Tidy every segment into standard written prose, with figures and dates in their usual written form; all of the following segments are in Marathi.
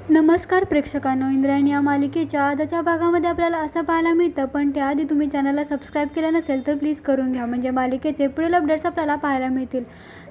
नमस्कार प्रेक्षकांनो, इंद्रायणी या मालिकेच्या आजच्या भागामध्ये आपल्याला असं पाहायला मिळतं, पण त्याआधी तुम्ही चॅनलला सबस्क्राईब केलं नसेल तर प्लीज करून घ्या, म्हणजे मालिकेचे पुढील अपडेट्स आपल्याला पाहायला मिळतील.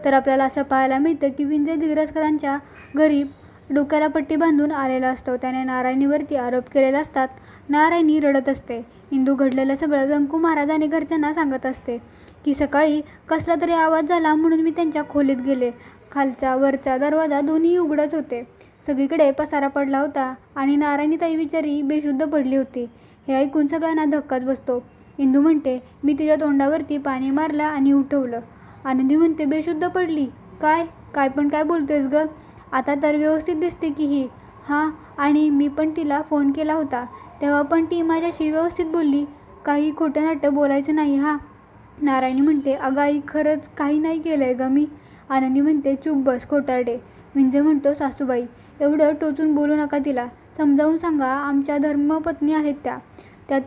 तर आपल्याला असं पाहायला मिळतं की विंजय दिग्रसकरांच्या घरी डोक्याला पट्टी बांधून आलेला असतो. त्याने नारायणीवरती आरोप केलेले असतात. नारायणी रडत असते. इंदू घडलेलं सगळं व्यंकू महाराज आणि घरच्यांना सांगत असते की सकाळी कसला तरी आवाज झाला म्हणून मी त्यांच्या खोलीत गेले. खालचा वरचा दरवाजा दोन्ही उघडच होते. सगळीकडे पसारा पडला होता आणि नारायणीताई बिचारी बेशुद्ध पडली होती. हे ऐकून सगळ्यांना धक्काच बसतो. इंदू म्हणते, मी तिच्या तोंडावरती पाणी मारलं आणि उठवलं. आनंदी म्हणते, बेशुद्ध पडली? काय बोलतेस ग? आता तर व्यवस्थित दिसते की ही. हां, आणि मी पण तिला फोन केला होता तेव्हा पण ती माझ्याशी व्यवस्थित बोलली. काही खोटं नाटं बोलायचं नाही हां. नारायणी म्हणते, अगं आई, खरंच काही नाही केलंय ग मी. आनंदी म्हणते, चूप बस खोटारडे. विंजय म्हणतो, सासूबाई एवढं टोचून बोलू नका तिला. समजावून सांगा, आमच्या धर्मपत्नी आहेत त्या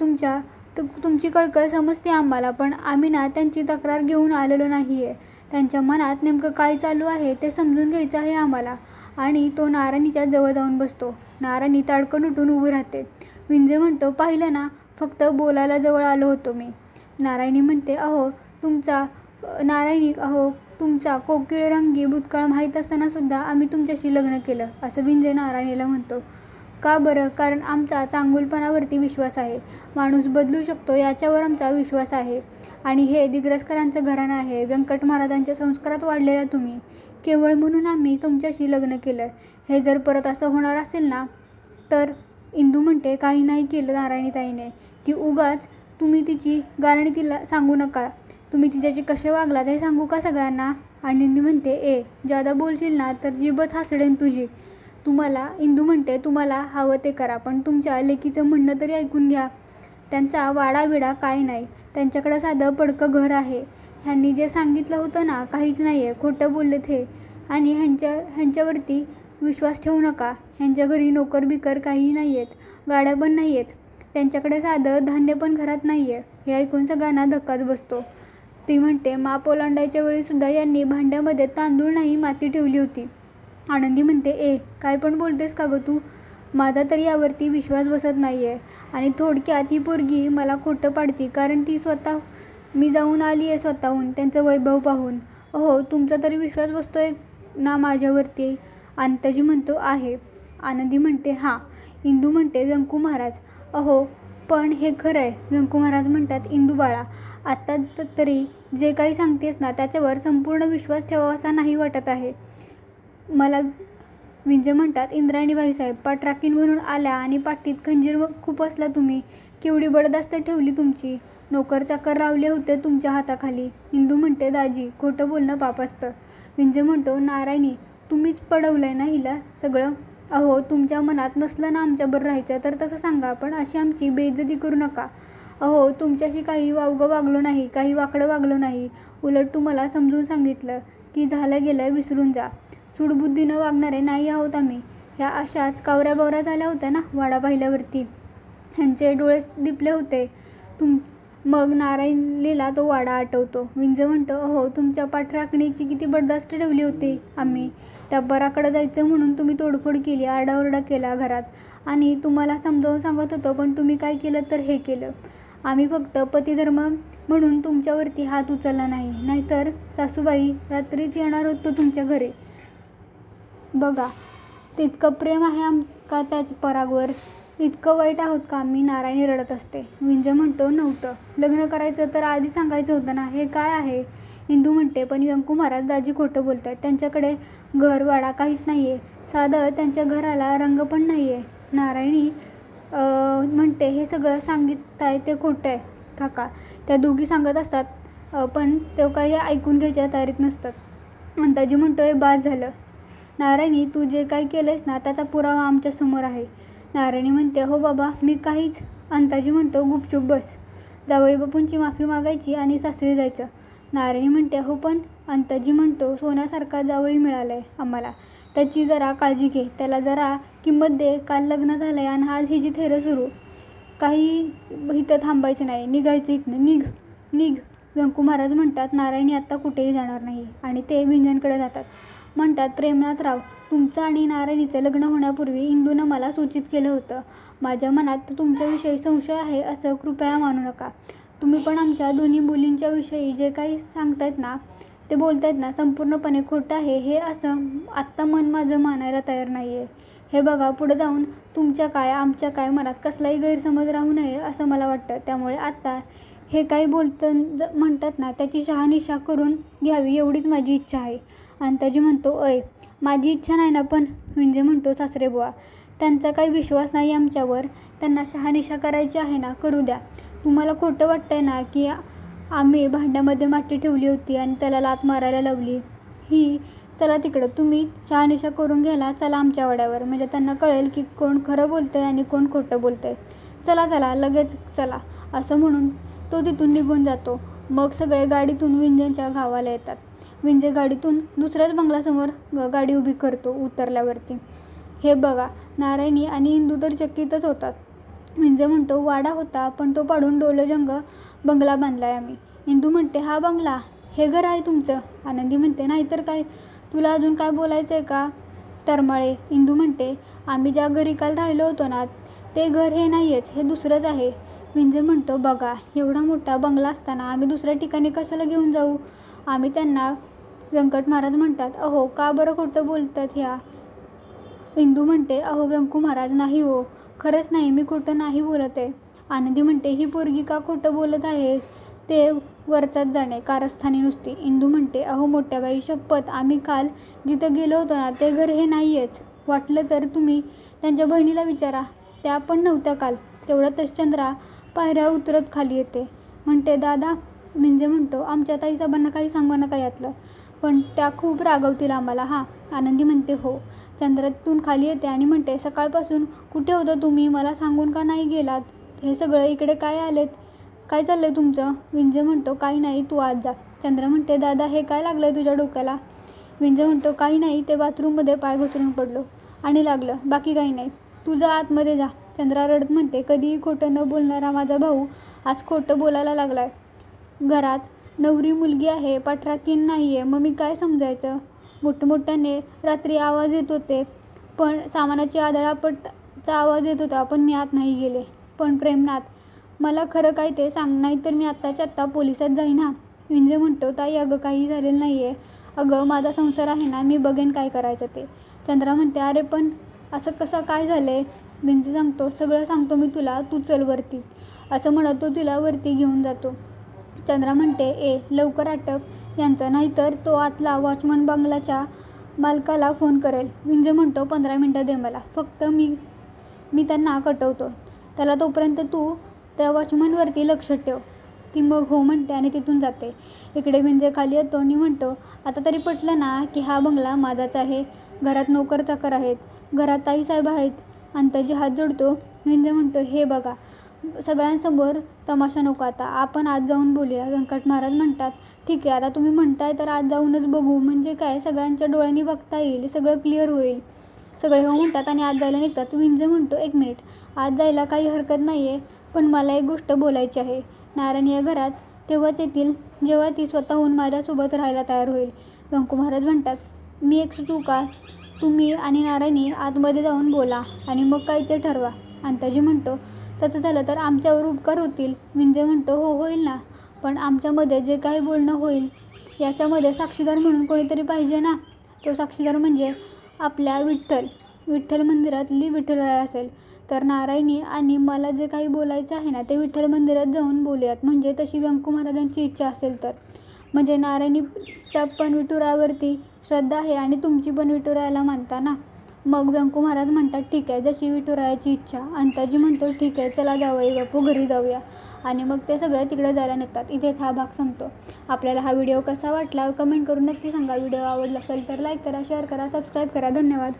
तुमची कळकळ समजते आम्हाला, पण आम्ही ना त्यांची तक्रार घेऊन आलेलो नाही आहे. त्यांच्या मनात नेमकं काय चालू आहे ते समजून घ्यायचं आहे आम्हाला. आणि तो नारायणीच्या जवळ जाऊन बसतो. नारायणी ताडकन उठून उभी राहते. विंजय म्हणतो, पाहिलं ना, फक्त बोलायला जवळ आलो होतो मी. नारायणी म्हणते, तुमचा कोकिळरंगी भूतकाळ माहीत असताना सुद्धा आम्ही तुमच्याशी लग्न केलं, असं विंजय नारायणीला म्हणतो. का बरं? कारण आमचा चांगुलपणावरती विश्वास आहे. माणूस बदलू शकतो याच्यावर आमचा विश्वास आहे. आणि हे दिग्रसकरांचं घराणं आहे. व्यंकट महाराजांच्या संस्कारात वाढलेला तुम्ही. केवळ म्हणून आम्ही तुमच्याशी लग्न केलं. हे जर परत असं होणार असेल ना तर. इंदू म्हणते, काही नाही केलं नारायणीताईने. ती उगाच, तुम्ही तिची गारणी तिला सांगू नका. तुम्ही तिच्याशी कसे वागलात हे सांगू का सगळ्यांना? आनंदी म्हणते, जादा बोलशील ना तर जीभच हासडेन तुझी. इंदू म्हणते, तुम्हाला हवं ते करा, पण तुमच्या लेकीचं म्हणणं तरी ऐकून घ्या. त्यांचा वाडाबिडा काय नाही. त्यांच्याकडं साधं पडकं घर आहे. ह्यांनी जे सांगितलं होतं ना, काहीच नाही आहे. खोटं बोललेत हे. आणि ह्यांच्यावरती विश्वास ठेवू नका. ह्यांच्या घरी नोकर बिकर काहीही नाही आहेत. गाड्या पण नाही आहेत. त्यांच्याकडे साधं धान्य पण घरात नाही आहे. हे ऐकून सगळ्यांना धक्काच बसतो. ती म्हणते, माप ओलांडायच्या वेळीसुद्धा यांनी भांड्यामध्ये तांदूळ नाही माती ठेवली होती. आनंदी म्हणते, काय पण बोलतेस का गं तू? माझा तरी यावरती विश्वास बसत नाही आहे. आणि थोडक्यात ही पोरगी मला खोटं पाडती, कारण मी जाऊन आली आहे स्वतःहून त्यांचं वैभव पाहून. तुमचा तरी विश्वास बसतोय ना माझ्यावरती? अंताजी म्हणतो, आहे. आनंदी म्हणते, हां. इंदू म्हणते, व्यंकू महाराज. पण हे खरं आहे. व्यंकू महाराज म्हणतात, इंदू बाळा, आत्ता तरी जे काही सांगतेस ना त्याच्यावर संपूर्ण विश्वास ठेवावासा नाही वाटत आहे मला. विंजय म्हणतात, इंद्रायणी बाईसाहेब पाठराखीण म्हणून आल्या आणि पाठीत खंजीर खूप असला तुम्ही. केवढी बडदास्त ठेवली तुमची. नोकर चाकर रावले होते तुमच्या हाताखाली. इंदू म्हणते, दाजी, खोटं बोलणं पाप असतं. विंजय म्हणतो, नारायणी, तुम्हीच पडवलंय ना हिला सगळं. तुमच्या मनात नसलं ना आमच्याबरोबर राहायचं तर तसं सांगा, पण अशी आमची बेइज्जती करू नका. तुमच्याशी काही वावगं वागलो नाही, काही वाकडं वागलो नाही. उलट तुम्हाला समजून सांगितलं की झालं गेलं विसरून जा. सूडबुद्धीनं वागणारे नाही आहोत आम्ही. ह्या अशाच कावऱ्या बावऱ्या झाल्या होत्या ना वाडा पाहिल्यावरती. ह्यांचे डोळे दिपले होते. मग नारायणीला तो वाडा आठवतो. विंजय म्हणतो, तुमच्या पाठराखणीची किती बडदास्त ठेवली होती आम्ही. त्या बराकडं जायचं म्हणून तुम्ही तोडफोड केली, आरडाओरडा केला घरात. आणि तुम्हाला समजावून सांगत होतो, पण तुम्ही काय केलं तर हे केलं. आम्ही फक्त पतिधर्म म्हणून तुमच्यावरती हात उचलला नाही, नाहीतर सासूबाई रात्रीच येणार होतो तुमच्या घरी. बघा, तितकं प्रेम आहे आमका त्याच परागवर. इतकं वाईट आहोत का आम्ही? नारायणी रडत असते. विंजय म्हणतो, नव्हतं. लग्न करायचं तर आधी सांगायचं होतं ना. हे काय आहे? इंदू म्हणते, पण व्यंकू महाराज दाजी खोटं बोलत आहेत. त्यांच्याकडे घर वाडा काहीच नाही आहे. साधं त्यांच्या घराला रंग पण नाही आहे. नारायणी म्हणते, हे सगळं सांगितताय ते खोटं आहे काका. त्या दोघी सांगत असतात, पण ते काही ऐकून घ्यायच्या तयारीत नसतात. अंताजी म्हणतोय, बास झालं. नारायणी, तू जे काही केलंयस ना त्याचा पुरावा आमच्यासमोर आहे. नारायणी म्हणते, बाबा, मी काहीच. अंताजी म्हणतो, गुपचूप बस. जावई बापूंची माफी मागायची आणि सासरी जायचं. नारायणी म्हणते, पण. अंताजी म्हणतो, सोन्यासारखा जावई मिळालाय आम्हाला. त्याची जरा काळजी घे. त्याला जरा किंमत दे. काल लग्न झालंय आणि आज हिची थेरं सुरू. काही इथं थांबायचं नाही. निघायचं इथनं. निघ. व्यंकू महाराज म्हणतात, नारायणी आत्ता कुठेही जाणार नाही. आणि ते विंजनकडे जातात. म्हणतात, प्रेमनाथराव, तुमचं आणि नारायणीचं लग्न होण्यापूर्वी इंदूनं मला सूचित केलं होतं. माझ्या मनात तुमच्याविषयी संशय आहे असं कृपया मानू नका. तुम्ही पण आमच्या दोन्ही मुलींच्या विषयी जे काही सांगतायत ना, ते बोलतायत ना, संपूर्णपणे खोटं आहे हे असं आत्ता मन माझं मानायला तयार नाही आहे. हे बघा, पुढे जाऊन तुमच्या काय आमच्या काय मनात कसलाही गैरसमज राहू नये असं मला वाटतं. त्यामुळे आत्ता हे काही म्हणतात ना, त्याची शहानिशा करून घ्यावी एवढीच माझी इच्छा आहे. अंताजी म्हणतो, अय, माझी इच्छा नाही ना, पण विंजे म्हणतो, सासरेबुवा, त्यांचा काही विश्वास नाही आमच्यावर. त्यांना शहानिशा करायची आहे ना, करू द्या. तुम्हाला खोटं वाटतंय ना की आम्ही भांड्यामध्ये माती ठेवली होती आणि त्याला लाथ मारायला लावली ही? चला तिकडं, तुम्ही शहानिशा करून घ्यायला चला आमच्या वाड्यावर, म्हणजे त्यांना कळेल की कोण खरं बोलतंय आणि कोण खोटं बोलतंय. चला चला, लगेच चला, असं म्हणून तो तिथून निघून जातो. मग सगळे गाडीतून विंजेंच्या गावाला येतात. विंजे गाडीतून दुसऱ्याच बंगल्यासमोर गाडी उभी करतो उतरल्यावरती. हे बघा, नारायणी आणि इंदू तर चकितच होतात. विंजे म्हणतो, वाडा होता पण तो पाडून डोलजंग बंगला बांधलाय आम्ही. इंदू म्हणते, हा बंगला, हे घर आहे तुमचं? आनंदी म्हणते, नाही तर काय, तुला अजून काय बोलायचं आहे का टरमाळे? इंदू म्हणते, आम्ही ज्या घरी काल राहिलो होतो ना, ते घर हे नाहीच, हे दुसरंच आहे. विंजे म्हणतो, बघा, एवढा मोठा बंगला असताना आम्ही दुसऱ्या ठिकाणी कशाला घेऊन जाऊ? आम्ही त्यांना व्यंकट महाराज म्हणतात. अहो, का बरं खोटं बोलतात ह्या? इंदू म्हणते, अहो व्यंकू महाराज, नाही हो, खरंच नाही, मी खोटं नाही बोलत आहे. आनंदी म्हणते, ही पोरगी का खोटं बोलत आहे? ते वरचाच जाणे, कारस्थानी नुसती. इंदू म्हणते, अहो मोठ्या बाई, शपथ, आम्ही काल जिथं गेलो होतो ना, ते घर हे नाहीच. वाटलं तर तुम्ही त्यांच्या बहिणीला विचारा, त्या पण नव्हत्या काल. तेवढ्यातच चंद्रा पायऱ्या उतरत खाली येते. म्हणते, दादा. म्हणजे म्हणतो, आमच्या ताईसाहेबांना काही सांगू नका यातलं, पण त्या खूप रागवतील आम्हाला. हां. आनंदी म्हणते, हो. चंद्रातून खाली येते आणि म्हणते, सकाळपासून कुठे होतं तुम्ही? मला सांगून का नाही गेलात? हे सगळं इकडे काय आलेत? काय चाललंय तुमचं? विंजे म्हणतो, काही नाही, तू आज जा. चंद्र म्हणते, दादा, हे काय लागलंय तुझ्या डोक्याला? विंजे म्हणतो, काही नाही, ते बाथरूममध्ये पाय घसरून पडलो आणि लागलं, बाकी काही नाही, तू जा आतमध्ये जा. चंद्रा रडत म्हणते, कधीही खोटं न बोलणारा माझा भाऊ आज खोटं बोलायला लागलाय. घरात नवरी मुलगी आहे, पाठराखीण नाही आहे, मग मी काय समजायचं? मोठमोठ्याने रात्री आवाज येत होते, पण सामानाची आदळापटचा आवाज येत होता, पण मी आत नाही गेले. पण प्रेमनाथ, मला खरं काय ते सांग, नाही तर मी आत्ताच्या आत्ता पोलिसात जाईन. हा. विंजे म्हणतो, ताई, अगं काही झालेलं नाही आहे. अगं माझा संसार आहे ना, मी बघेन काय करायचं ते. चंद्रा म्हणते, अरे पण असं कसं काय झालं आहे? विंजे सांगतो, सगळं सांगतो मी तुला, तू चल वरती. असं म्हणत तो तिला वरती घेऊन जातो. चंद्रा म्हणते, लवकर आटप यांचं, नाहीतर तो आतला वॉचमन बंगल्याच्या मालकाला फोन करेल. विंजे म्हणतो, 15 मिनटं दे मला, फक्त मी त्यांना कटवतो त्याला, तोपर्यंत तू त्या वॉचमनवरती लक्ष ठेव. ती मग हो म्हणते आणि तिथून जाते. इकडे विंजे खाली येतो आणि म्हणतो, आता तरी पटलं ना की हा बंगला माझाच आहे. घरात नोकर चाकर आहेत, घरात ताईसाहेब आहेत. अंताजी हात जोडतो. विंजे म्हणतो, हे बघा, सगळ्यांसमोर तमाशा नको आता, आपण आज जाऊन बोलूया. व्यंकट महाराज म्हणतात, ठीक आहे, आता तुम्ही म्हणताय तर आज जाऊनच बघू, म्हणजे काय, सगळ्यांच्या डोळ्यांनी बघता येईल, सगळं क्लिअर होईल. सगळे हो म्हणतात आणि आज जायला निघतात. विंजे म्हणतो, 1 मिनिट, आज जायला काही हरकत नाही आहे, पण मला एक गोष्ट बोलायची आहे. नारायण या घरात तेव्हाच येतील जेव्हा ती स्वतःहून माझ्यासोबत राहायला तयार होईल. व्यंकू महाराज म्हणतात, मी एक सुचू का? तुम्ही आणि नारायणी आतमध्ये जाऊन बोला आणि मग काय ते ठरवा. अंताजी म्हणतो, तसं झालं तर आमच्यावर उपकार होतील. विंजे म्हणतो, हो, होईल ना, पण आमच्यामध्ये जे काही बोलणं होईल याच्यामध्ये साक्षीदार म्हणून कोणीतरी पाहिजे ना. तो साक्षीदार म्हणजे आपल्या विठ्ठल मंदिरातली विठ्ठलराय असेल. तर नारायणी आणि मला जे काही बोलायचं आहे ना, ते विठ्ठल मंदिरात जाऊन बोलूयात, म्हणजे तशी व्यंकू महाराजांची इच्छा असेल तर. म्हणजे नारायणीच्या पण विठुरायावरती श्रद्धा आहे आणि तुमची पण विठुरायाला मानता ना. मग व्यंकू महाराज म्हणतात, ठीक आहे, जशी विठुरायाची इच्छा. अंताजी म्हणतो, ठीक आहे, चला जावई बापू, घरी जाऊया. आणि मग ते सगळे तिकडे जायला निघतात. इथेच हा भाग संपतो. आपल्याला हा व्हिडिओ कसा वाटला कमेंट करून नक्की सांगा. व्हिडिओ आवडला असेल तर लाईक करा, शेअर करा, सबस्क्राईब करा. धन्यवाद.